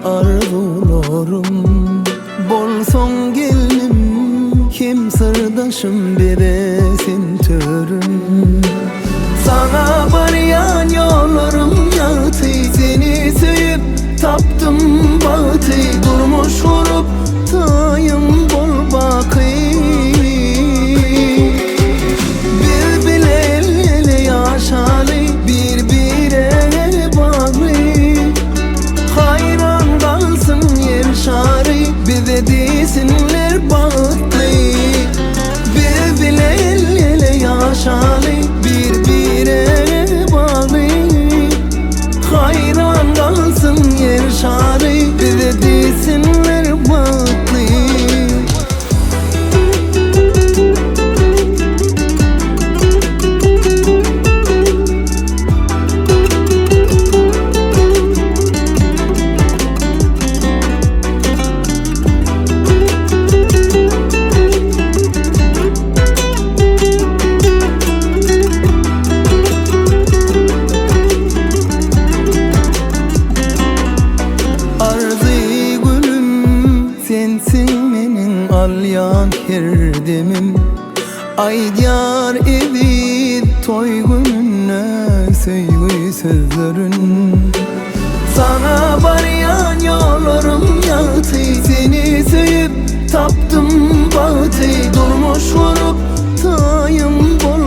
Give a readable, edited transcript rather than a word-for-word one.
arzularım. Bolson gelinim, kim sırdaşım biresin törüm. Sana barayan yollarım yatı, seni söyüp taptım batı. Durmuş vurup tayım bol bakı. Bir bile ele yaşalı, birbirine bağlı. Hayran kalsın yer şarı, bize desinler batlı. Bir bile ele yaşalı, birbirine bağlı. Hayran kalsın yer şarı, bize desinler batlı. Sensin menin alyan herdemim. Aydiyar evi toy gününe söygü sözlerin. Sana barayan yollarım yatı, seni söyüp taptım batı. Durmuş vurup tayım bol